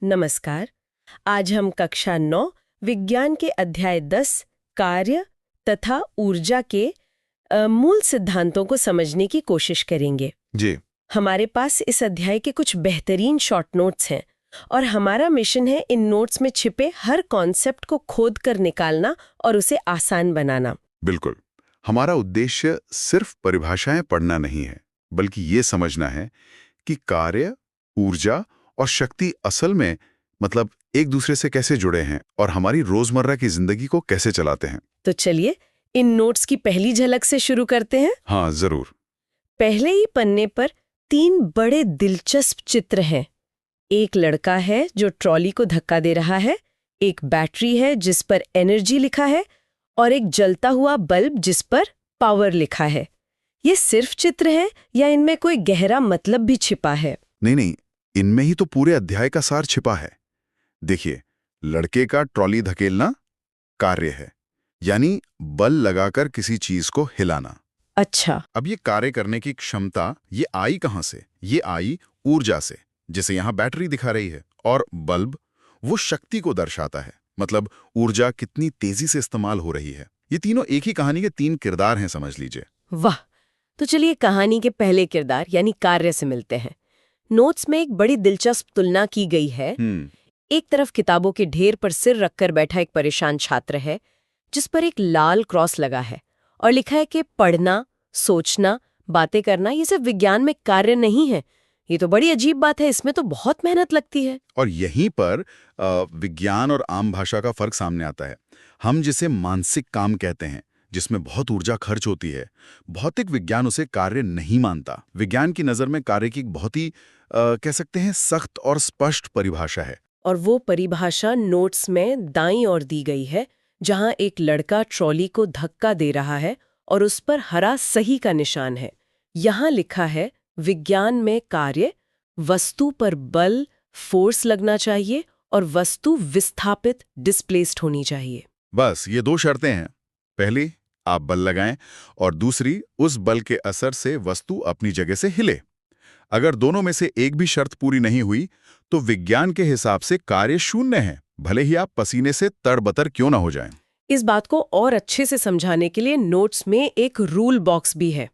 नमस्कार। आज हम कक्षा 9 विज्ञान के अध्याय 10 कार्य तथा ऊर्जा के मूल सिद्धांतों को समझने की कोशिश करेंगे। जी। हमारे पास इस अध्याय के कुछ बेहतरीन शॉर्ट नोट्स हैं और हमारा मिशन है इन नोट्स में छिपे हर कॉन्सेप्ट को खोद कर निकालना और उसे आसान बनाना। बिल्कुल। हमारा उद्देश्य सिर्फ परिभाषाएं पढ़ना नहीं है, बल्कि ये समझना है कि कार्य, ऊर्जा और शक्ति असल में मतलब एक दूसरे से कैसे जुड़े हैं और हमारी रोजमर्रा की जिंदगी को कैसे चलाते हैं। तो चलिए इन नोट्स की पहली झलक से शुरू करते हैं। हाँ, जरूर। पहले ही पन्ने पर 3 बड़े दिलचस्प चित्र हैं। एक लड़का है जो ट्रॉली को धक्का दे रहा है, एक बैटरी है जिस पर एनर्जी लिखा है और एक जलता हुआ बल्ब जिस पर पावर लिखा है। ये सिर्फ चित्र है या इनमें कोई गहरा मतलब भी छिपा है? नहीं, इनमें ही तो पूरे अध्याय का सार छिपा है। देखिए, लड़के का ट्रॉली धकेलना कार्य है, यानी बल लगाकर किसी चीज को हिलाना। अच्छा। अब ये कार्य करने की क्षमता ये आई कहां से? ये आई ऊर्जा से, जिसे यहां बैटरी दिखा रही है, और बल्ब वो शक्ति को दर्शाता है, मतलब ऊर्जा कितनी तेजी से इस्तेमाल हो रही है। ये तीनों एक ही कहानी के 3 किरदार हैं, समझ लीजिए। वाह! तो चलिए कहानी के पहले किरदार यानी कार्य से मिलते हैं। नोट्स में एक बड़ी दिलचस्प तुलना की गई है। एक तरफ किताबों के ढेर पर सिर रखकर बैठा एक परेशान छात्र है जिस पर एक लाल क्रॉस लगा है और लिखा है कि पढ़ना, सोचना, बातें करना ये सिर्फ विज्ञान में कार्य नहीं है। ये तो बड़ी अजीब बात है, इसमें तो बहुत मेहनत लगती है। और यहीं पर विज्ञान और आम भाषा का फर्क सामने आता है। हम जिसे मानसिक काम कहते हैं, जिसमें बहुत ऊर्जा खर्च होती है, भौतिक विज्ञान उसे कार्य नहीं मानता। विज्ञान की नज़र में कार्य की एक बहुत ही कह सकते हैं सख्त और स्पष्ट परिभाषा है। और वो परिभाषा नोट्स में दाईं ओर दी गई है, जहां एक लड़का ट्रॉली को धक्का दे रहा है और उस पर हरा सही का निशान है। यहां लिखा है विज्ञान में कार्य, वस्तु पर बल, फोर्स लगना चाहिए और वस्तु विस्थापित, डिस्प्लेस्ड होनी चाहिए। बस ये 2 शर्तें हैं। पहली, आप बल लगाएं, और दूसरी, उस बल के असर से वस्तु अपनी जगह से हिले। अगर दोनों में से एक भी शर्त पूरी नहीं हुई तो विज्ञान के हिसाब से कार्य शून्य है, भले ही आप पसीने से तड़बतर क्यों ना हो जाएं। इस बात को और अच्छे से समझाने के लिए नोट्स में एक रूल बॉक्स भी है।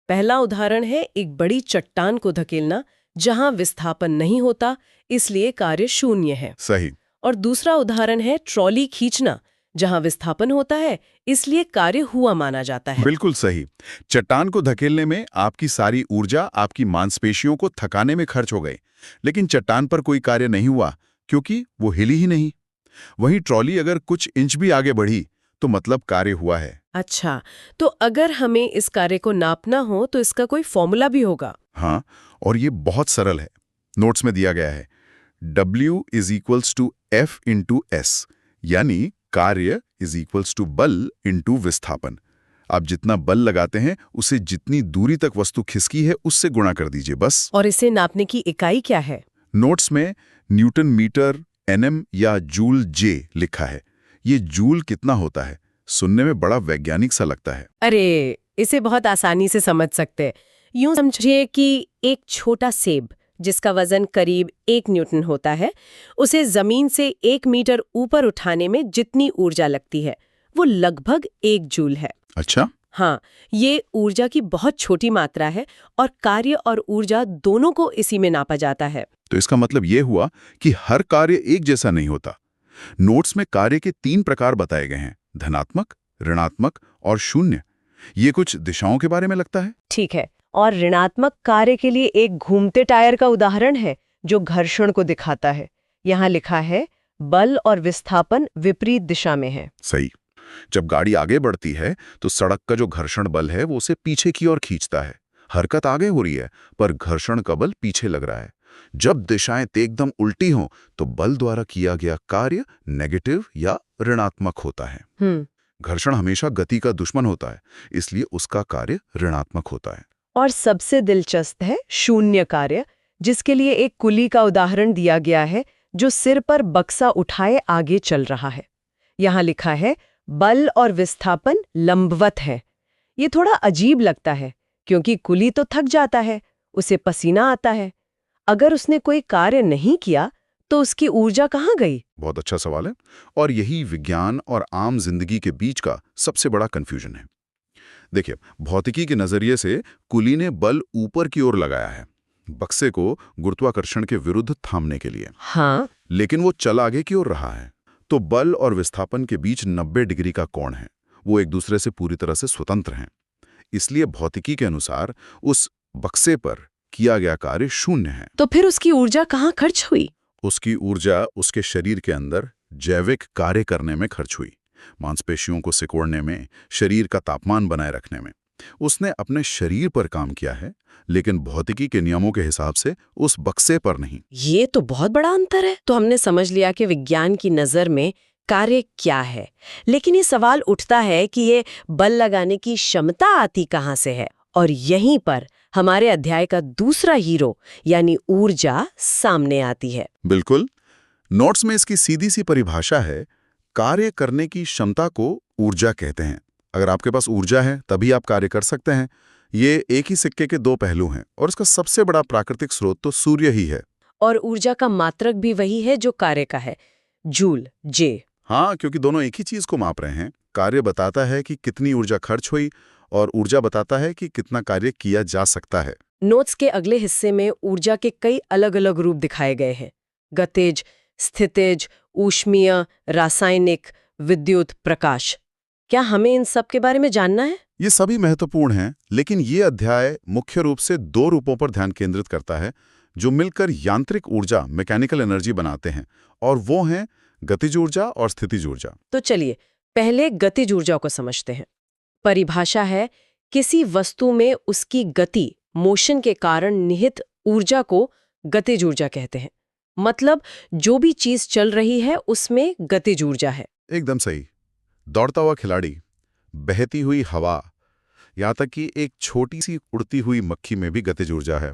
पहला उदाहरण है एक बड़ी चट्टान को धकेलना, जहां विस्थापन नहीं होता, इसलिए कार्य शून्य है। सही। और दूसरा उदाहरण है ट्रॉली खींचना, जहां विस्थापन होता है, इसलिए कार्य हुआ माना जाता है। बिल्कुल सही। चट्टान को धकेलने में आपकी सारी ऊर्जा आपकी मांसपेशियों को थकाने में खर्च हो गई, लेकिन चट्टान पर कोई कार्य नहीं हुआ क्योंकि वो हिली ही नहीं। वहीं ट्रॉली अगर कुछ इंच भी आगे बढ़ी तो मतलब कार्य हुआ है। अच्छा, तो अगर हमें इस कार्य को नापना हो तो इसका कोई फॉर्मूला भी होगा? हाँ, और ये बहुत सरल है। नोट्स में दिया गया है W = F × S, यानी कार्य = बल × विस्थापन। आप जितना बल लगाते हैं उसे जितनी दूरी तक वस्तु खिसकी है उससे गुणा कर दीजिए, बस। और इसे नापने की इकाई क्या है? नोट्स में न्यूटन मीटर, NM या जूल J लिखा है। ये जूल कितना होता है? सुनने में बड़ा वैज्ञानिक सा लगता है। अरे, इसे बहुत आसानी से समझ सकते हैं। यूं समझिए कि एक छोटा सेब जिसका वजन करीब 1 न्यूटन होता है, उसे जमीन से 1 मीटर ऊपर उठाने में जितनी ऊर्जा लगती है वो लगभग 1 जूल है। अच्छा। हाँ, ये ऊर्जा की बहुत छोटी मात्रा है और कार्य और ऊर्जा दोनों को इसी में नापा जाता है। तो इसका मतलब ये हुआ कि हर कार्य एक जैसा नहीं होता। नोट्स में कार्य के 3 प्रकार बताए गए हैं, धनात्मक, ऋणात्मक और शून्य। ये कुछ दिशाओं के बारे में लगता है। ठीक है, और ऋणात्मक कार्य के लिए एक घूमते टायर का उदाहरण है जो घर्षण को दिखाता है। यहाँ लिखा है बल और विस्थापन विपरीत दिशा में है। सही। जब गाड़ी आगे बढ़ती है तो सड़क का जो घर्षण बल है वो उसे पीछे की ओर खींचता है। हरकत आगे हो रही है पर घर्षण का बल पीछे लग रहा है। जब दिशाएं एकदम उल्टी हों तो बल द्वारा किया गया कार्य नेगेटिव या ऋणात्मक होता है। घर्षण हमेशा गति का दुश्मन होता है, इसलिए उसका कार्य ऋणात्मक होता है। और सबसे दिलचस्प है शून्य कार्य, जिसके लिए एक कुली का उदाहरण दिया गया है जो सिर पर बक्सा उठाए आगे चल रहा है। यहाँ लिखा है बल और विस्थापन लंबवत है। ये थोड़ा अजीब लगता है क्योंकि कुली तो थक जाता है, उसे पसीना आता है। अगर उसने कोई कार्य नहीं किया तो उसकी ऊर्जा कहाँ गई? बहुत अच्छा सवाल है, और यही विज्ञान और आम जिंदगी के बीच का सबसे बड़ा कंफ्यूजन है। देखिए, भौतिकी के नजरिए से कुली ने बल ऊपर की ओर लगाया है, बक्से को गुरुत्वाकर्षण के विरुद्ध थामने के लिए। हाँ, लेकिन वो चल आगे की ओर रहा है, तो बल और विस्थापन के बीच 90 डिग्री का कोण है। वो एक दूसरे से पूरी तरह से स्वतंत्र हैं। इसलिए भौतिकी के अनुसार उस बक्से पर किया गया कार्य शून्य है। तो फिर उसकी ऊर्जा कहाँ खर्च हुई? उसकी ऊर्जा उसके शरीर के अंदर जैविक कार्य करने में खर्च हुई, मांसपेशियों को सिकोड़ने में, शरीर का तापमान बनाए रखने में। उसने अपने शरीर पर काम किया है, लेकिन भौतिकी के नियमों के हिसाब से उस बक्से पर नहीं। ये तो बहुत बड़ा अंतर है। तो हमने समझ लिया कि विज्ञान की नज़र में कार्य क्या है, लेकिन ये सवाल उठता है कि ये बल लगाने की क्षमता आती कहाँ से है? और यहीं पर हमारे अध्याय का दूसरा हीरो यानी ऊर्जा सामने आती है। बिल्कुल। नोट्स में इसकी सीधी सी परिभाषा है, कार्य करने की क्षमता को ऊर्जा कहते हैं। अगर आपके पास ऊर्जा है तभी आप कार्य कर सकते हैं। ये एक ही सिक्के के दो पहलू हैं, और इसका सबसे बड़ा प्राकृतिक स्रोत तो सूर्य ही है। और ऊर्जा का मात्रक भी वही है जो कार्य का है, जूल, जे। हाँ, क्योंकि दोनों एक ही चीज को माप रहे हैं। कार्य बताता है कि कितनी ऊर्जा खर्च हुई, और ऊर्जा बताता है कि कितना कार्य किया जा सकता है। नोट्स के अगले हिस्से में ऊर्जा के कई अलग अलग रूप दिखाए गए हैं: गतिज, स्थितिज, ऊष्मीय, रासायनिक, विद्युत, प्रकाश। क्या हमें इन सब के बारे में जानना है? ये सभी महत्वपूर्ण हैं, लेकिन ये अध्याय मुख्य रूप से दो रूपों पर ध्यान केंद्रित करता है जो मिलकर यांत्रिक ऊर्जा, मैकेनिकल एनर्जी बनाते हैं, और वो हैं गतिज ऊर्जा और स्थितिज ऊर्जा। तो चलिए पहले गतिज ऊर्जा को समझते हैं। परिभाषा है, किसी वस्तु में उसकी गति, मोशन के कारण निहित ऊर्जा को गतिज ऊर्जा कहते हैं। मतलब जो भी चीज चल रही है उसमें गतिज ऊर्जा है। एकदम सही। दौड़ता हुआ खिलाड़ी, बहती हुई हवा, यहाँ तक कि एक छोटी सी उड़ती हुई मक्खी में भी गतिज ऊर्जा है।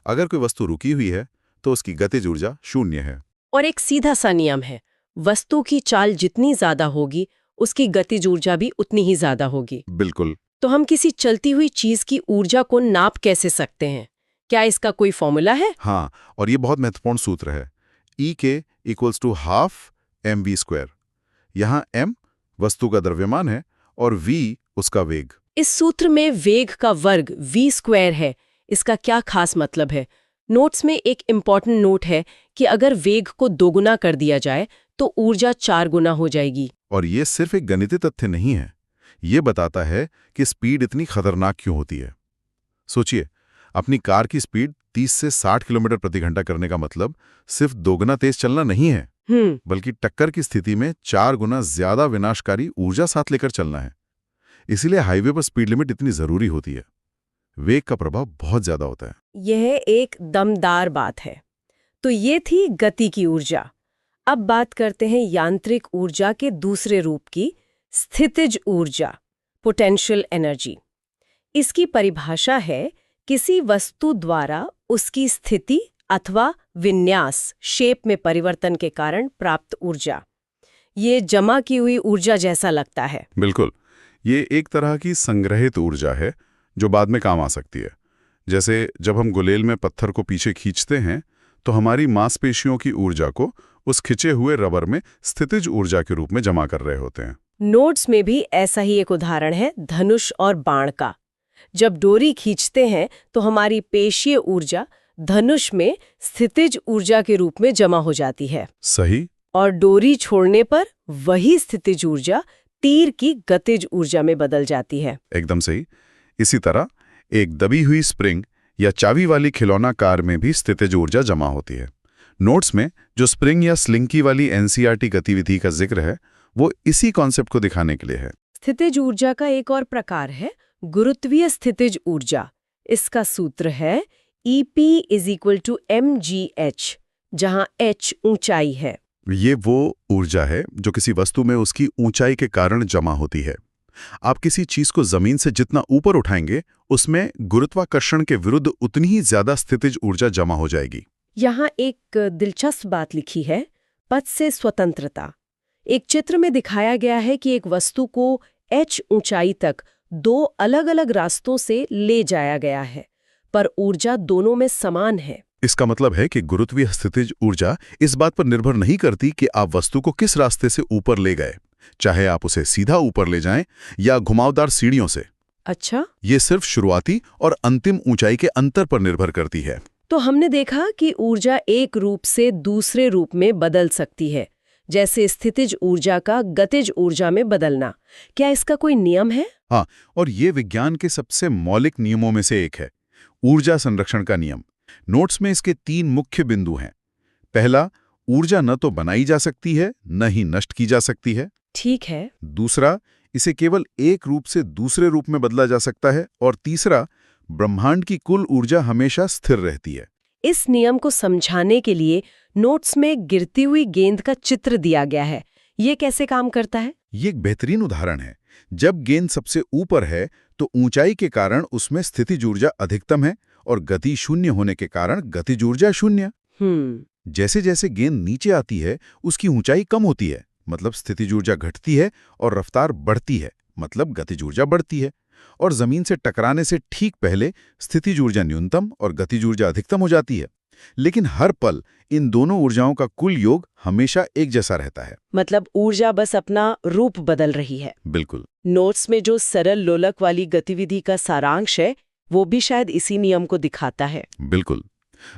अगर कोई वस्तु रुकी हुई है तो उसकी गतिज ऊर्जा शून्य है। और एक सीधा सा नियम है, वस्तु की चाल जितनी ज्यादा होगी उसकी गतिज ऊर्जा भी उतनी ही ज्यादा होगी। बिल्कुल। तो हम किसी चलती हुई चीज की ऊर्जा को नाप कैसे सकते हैं? क्या इसका कोई फॉर्मूला है? हाँ, और ये बहुत महत्वपूर्ण सूत्र है। E = ½ mv²। यहाँ m वस्तु का द्रव्यमान है और v उसका वेग। इस सूत्र में वेग का वर्ग v² है। इसका क्या खास मतलब है? नोट्स में एक इम्पॉर्टेंट नोट है कि अगर वेग को दोगुना कर दिया जाए तो ऊर्जा 4 गुना हो जाएगी। और ये सिर्फ एक गणितीय तथ्य नहीं है, ये बताता है कि स्पीड इतनी खतरनाक क्यों होती है। सोचिए, अपनी कार की स्पीड 30 से 60 किलोमीटर प्रति घंटा करने का मतलब सिर्फ दोगुना तेज चलना नहीं है, बल्कि टक्कर की स्थिति में 4 गुना ज्यादा विनाशकारी ऊर्जा साथ लेकर चलना है। इसीलिए हाईवे पर स्पीड लिमिट इतनी जरूरी होती है। वेग का प्रभाव बहुत ज्यादा होता है। यह एक दमदार बात है। तो ये थी गति की ऊर्जा। अब बात करते हैं यांत्रिक ऊर्जा के दूसरे रूप की, स्थितिज ऊर्जा, पोटेंशियल एनर्जी। इसकी परिभाषा है, किसी वस्तु द्वारा उसकी स्थिति अथवा विन्यास, शेप में परिवर्तन के कारण प्राप्त ऊर्जा। ये जमा की हुई ऊर्जा जैसा लगता है। बिल्कुल, ये एक तरह की संग्रहित ऊर्जा है जो बाद में काम आ सकती है। जैसे जब हम गुलेल में पत्थर को पीछे खींचते हैं तो हमारी मांसपेशियों की ऊर्जा को उस खिंचे हुए रबर में स्थितिज ऊर्जा के रूप में जमा कर रहे होते हैं। नोट्स में भी ऐसा ही एक उदाहरण है, धनुष और बाण का। जब डोरी खींचते हैं तो हमारी पेशीय ऊर्जा धनुष में स्थितिज ऊर्जा के रूप में जमा हो जाती है। सही। और डोरी छोड़ने पर वही स्थितिज ऊर्जा तीर की गतिज ऊर्जा में बदल जाती है। एकदम सही। इसी तरह एक दबी हुई स्प्रिंग या चाबी वाली खिलौना कार में भी स्थितिज ऊर्जा जमा होती है। नोट्स में जो स्प्रिंग या स्लिंकी वाली एनसीईआरटी गतिविधि का जिक्र है, वो इसी कॉन्सेप्ट को दिखाने के लिए है। स्थितिज ऊर्जा का एक और प्रकार है गुरुत्वीय स्थितिज ऊर्जा। इसका सूत्र है EP = mgh, जहां h ऊंचाई है। ये वो ऊर्जा है जो किसी वस्तु में उसकी ऊंचाई के कारण जमा होती है। आप किसी चीज को जमीन से जितना ऊपर उठाएंगे, उसमें गुरुत्वाकर्षण के विरुद्ध उतनी ही ज्यादा स्थितिज ऊर्जा जमा हो जाएगी। यहाँ एक दिलचस्प बात लिखी है, पथ से स्वतंत्रता। एक चित्र में दिखाया गया है कि एक वस्तु को h ऊंचाई तक 2 अलग-अलग रास्तों से ले जाया गया है, पर ऊर्जा दोनों में समान है। इसका मतलब है कि गुरुत्वीय स्थितिज ऊर्जा इस बात पर निर्भर नहीं करती कि आप वस्तु को किस रास्ते से ऊपर ले गए, चाहे आप उसे सीधा ऊपर ले जाएं या घुमावदार सीढ़ियों से। अच्छा, ये सिर्फ शुरुआती और अंतिम ऊंचाई के अंतर पर निर्भर करती है। तो हमने देखा कि ऊर्जा एक रूप से दूसरे रूप में बदल सकती है, जैसे स्थितिज ऊर्जा का गतिज ऊर्जा में बदलना। क्या इसका कोई नियम है? हाँ, और ये विज्ञान के सबसे मौलिक नियमों में से एक है, ऊर्जा संरक्षण का नियम। नोट्स में इसके 3 मुख्य बिंदु हैं। पहला, ऊर्जा न तो बनाई जा सकती है न ही नष्ट की जा सकती है। ठीक है। दूसरा, इसे केवल एक रूप से दूसरे रूप में बदला जा सकता है। और तीसरा, ब्रह्मांड की कुल ऊर्जा हमेशा स्थिर रहती है। इस नियम को समझाने के लिए नोट्स में गिरती हुई गेंद का चित्र दिया गया है। ये कैसे काम करता है? ये एक बेहतरीन उदाहरण है। जब गेंद सबसे ऊपर है तो ऊंचाई के कारण उसमें स्थितिज ऊर्जा अधिकतम है और गति शून्य होने के कारण गतिज ऊर्जा शून्य। जैसे जैसे गेंद नीचे आती है उसकी ऊंचाई कम होती है, मतलब स्थितिज ऊर्जा घटती है, और रफ्तार बढ़ती है, मतलब गतिज ऊर्जा बढ़ती है। और जमीन से टकराने से ठीक पहले स्थितिज ऊर्जा न्यूनतम और गतिज ऊर्जा अधिकतम हो जाती है। लेकिन हर पल इन दोनों ऊर्जाओं का कुल योग हमेशा एक जैसा रहता है। मतलब ऊर्जा बस अपना रूप बदल रही है। बिल्कुल। नोट्स में जो सरल लोलक वाली गतिविधि का सारांश है वो भी शायद इसी नियम को दिखाता है। बिल्कुल।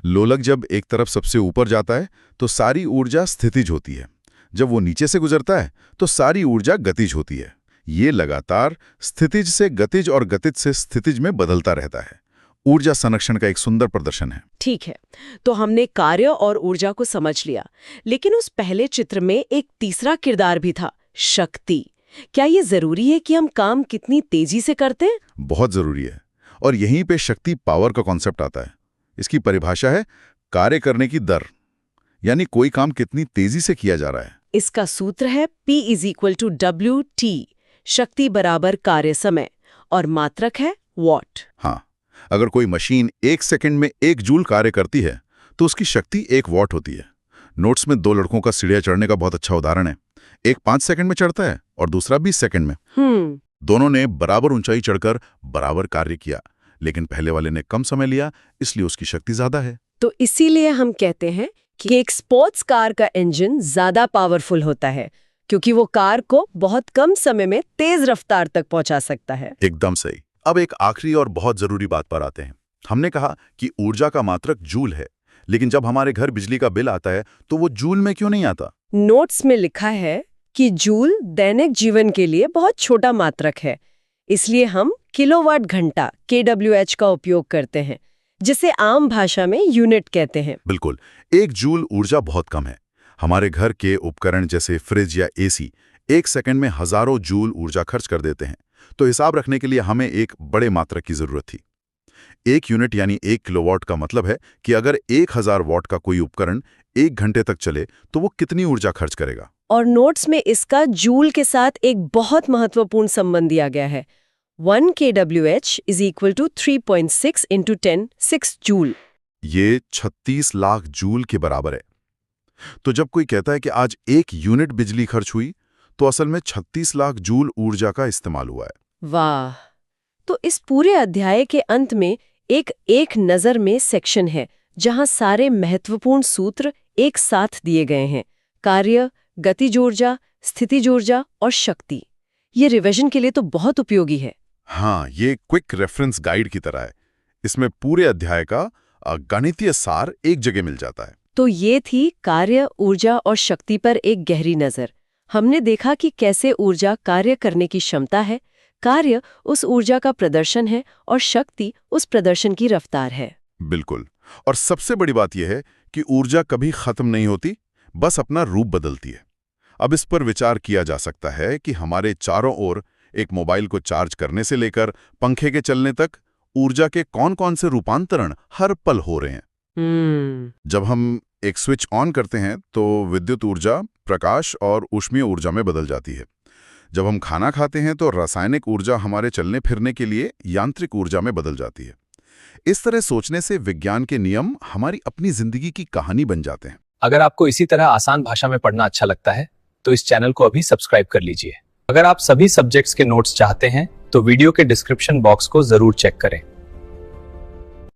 लोलक जब एक तरफ सबसे ऊपर जाता है तो सारी ऊर्जा स्थितिज होती है, जब वो नीचे से गुजरता है तो सारी ऊर्जा गतिज होती है। ये लगातार स्थितिज से गतिज और गतिज से स्थितिज में बदलता रहता है। ऊर्जा संरक्षण का एक सुंदर प्रदर्शन है। ठीक है, तो हमने कार्य और ऊर्जा को समझ लिया, लेकिन उस पहले चित्र में एक तीसरा किरदार भी था, शक्ति। क्या ये जरूरी है कि हम काम कितनी तेजी से करते हैं? बहुत जरूरी है, और यहीं पे शक्ति पावर का कॉन्सेप्ट आता है। इसकी परिभाषा है कार्य करने की दर, यानी कोई काम कितनी तेजी से किया जा रहा है। इसका सूत्र है P = WT, शक्ति बराबर कार्य समय, और मात्रक है वॉट। हाँ, अगर कोई मशीन 1 सेकंड में 1 जूल कार्य करती है तो उसकी शक्ति 1 वॉट होती है। नोट्स में 2 लड़कों का सीढ़ियां चढ़ने का बहुत अच्छा उदाहरण है। एक 5 सेकंड में चढ़ता है और दूसरा 20 सेकंड में। दोनों ने बराबर ऊंचाई चढ़कर बराबर कार्य किया, लेकिन पहले वाले ने कम समय लिया, इसलिए उसकी शक्ति ज्यादा है। तो इसीलिए हम कहते हैं कि एक स्पोर्ट्स कार का इंजन ज्यादा पावरफुल होता है, क्योंकि वो कार को बहुत कम समय में तेज रफ्तार तक पहुंचा सकता है। एकदम सही। अब एक आखिरी और बहुत जरूरी बात पर आते हैं। हमने कहा कि ऊर्जा का मात्रक जूल है, लेकिन जब हमारे घर बिजली का बिल आता है तो वो जूल में क्यों नहीं आता? नोट्स में लिखा है कि जूल दैनिक जीवन के लिए बहुत छोटा मात्रक है, इसलिए हम किलोवाट घंटा kWh का उपयोग करते हैं, जिसे आम भाषा में यूनिट कहते हैं। बिल्कुल, 1 जूल ऊर्जा बहुत कम है। हमारे घर के उपकरण जैसे फ्रिज या एसी 1 सेकंड में हजारों जूल ऊर्जा खर्च कर देते हैं। तो हिसाब रखने के लिए हमें एक बड़े मात्रक की जरूरत थी। 1 यूनिट यानी 1 किलोवाट का मतलब है कि अगर 1000 वॉट का कोई उपकरण 1 घंटे तक चले तो वो कितनी ऊर्जा खर्च करेगा। और नोट्स में इसका जूल के साथ एक बहुत महत्वपूर्ण संबंध दिया गया है। 1 kWh = 3.6 × 10 6 जूल। ये 36 लाख जूल के बराबर है। तो जब कोई कहता है कि आज 1 यूनिट बिजली खर्च हुई, तो असल में 36 लाख जूल ऊर्जा का इस्तेमाल हुआ है। वाह! तो इस पूरे अध्याय के अंत में एक नज़र में सेक्शन है जहां सारे महत्वपूर्ण सूत्र एक साथ दिए गए हैं: कार्य, गतिज ऊर्जा, स्थितिज ऊर्जा और शक्ति। ये रिवीजन के लिए तो बहुत उपयोगी है। हाँ, ये क्विक रेफरेंस गाइड की तरह है। इसमें पूरे अध्याय का गणितीय सार एक जगह मिल जाता है। तो ये थी कार्य, ऊर्जा और शक्ति पर एक गहरी नज़र। हमने देखा कि कैसे ऊर्जा कार्य करने की क्षमता है, कार्य उस ऊर्जा का प्रदर्शन है और शक्ति उस प्रदर्शन की रफ्तार है। बिल्कुल। और सबसे बड़ी बात यह है कि ऊर्जा कभी खत्म नहीं होती, बस अपना रूप बदलती है। अब इस पर विचार किया जा सकता है कि हमारे चारों ओर एक मोबाइल को चार्ज करने से लेकर पंखे के चलने तक ऊर्जा के कौन-कौन से रूपांतरण हर पल हो रहे हैं। जब हम एक स्विच ऑन करते हैं तो विद्युत ऊर्जा प्रकाश और ऊष्मीय ऊर्जा में बदल जाती है। जब हम खाना खाते हैं तो रासायनिक ऊर्जा हमारे चलने फिरने के लिए यांत्रिक ऊर्जा में बदल जाती है। इस तरह सोचने से विज्ञान के नियम हमारी अपनी जिंदगी की कहानी बन जाते हैं। अगर आपको इसी तरह आसान भाषा में पढ़ना अच्छा लगता है तो इस चैनल को अभी सब्सक्राइब कर लीजिए। अगर आप सभी सब्जेक्ट्स के नोट्स चाहते हैं तो वीडियो के डिस्क्रिप्शन बॉक्स को जरूर चेक करें।